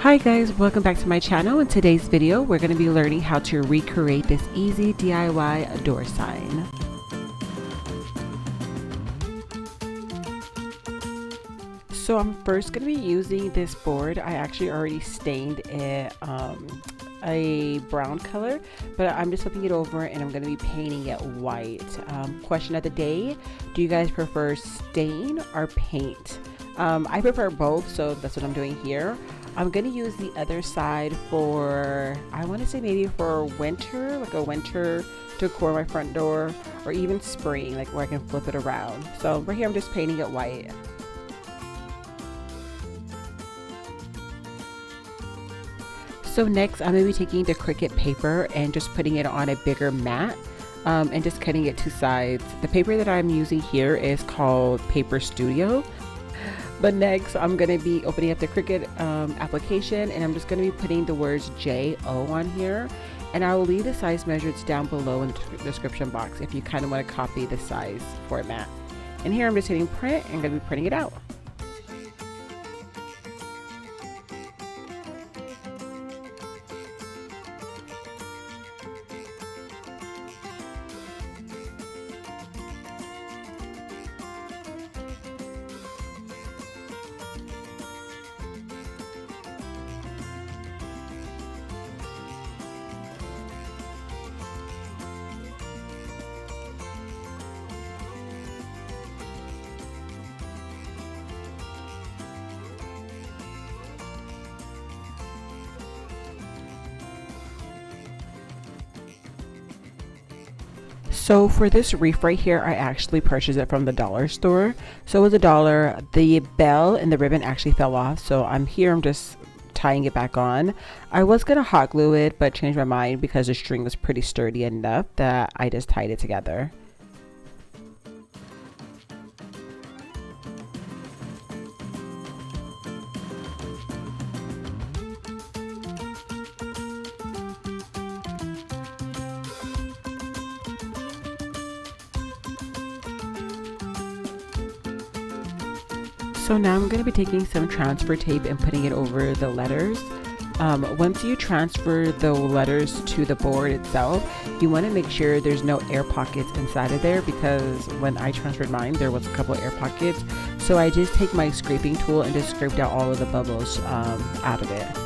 Hi guys, welcome back to my channel. In today's video, we're going to be learning how to recreate this easy DIY door sign. So I'm first going to be using this board. I actually already stained it a brown color, but I'm just flipping it over and I'm going to be painting it white. Question of the day, do you guys prefer stain or paint? I prefer both, so that's what I'm doing here. I'm going to use the other side for, I want to say maybe for winter, like a winter decor my front door, or even spring, like where I can flip it around. So right here I'm just painting it white. So next I'm going to be taking the Cricut paper and just putting it on a bigger mat and just cutting it to sides. The paper that I'm using here is called Paper Studio. But next, I'm going to be opening up the Cricut application, and I'm just going to be putting the words J-O on here. And I will leave the size measures down below in the description box if you kind of want to copy the size format. And here I'm just hitting print and going to be printing it out. So for this reef right here, I actually purchased it from the dollar store. So it was $1. The bell and the ribbon actually fell off. So I'm just tying it back on. I was going to hot glue it, but changed my mind because the string was pretty sturdy enough that I just tied it together. So now I'm going to be taking some transfer tape and putting it over the letters. Once you transfer the letters to the board itself, you want to make sure there's no air pockets inside of there, because when I transferred mine, there was a couple of air pockets. So I just take my scraping tool and just scraped out all of the bubbles out of it.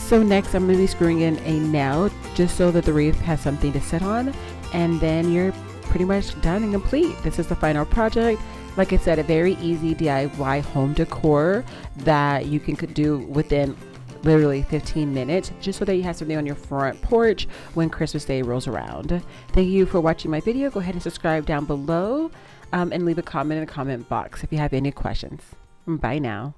So next I'm going to be screwing in a nail just so that the wreath has something to sit on, and then you're pretty much done and complete. This is the final project. Like I said, a very easy DIY home decor that you can do within literally 15 minutes, just so that you have something on your front porch when Christmas Day rolls around. Thank you for watching my video. Go ahead and subscribe down below and leave a comment in the comment box if you have any questions. Bye now.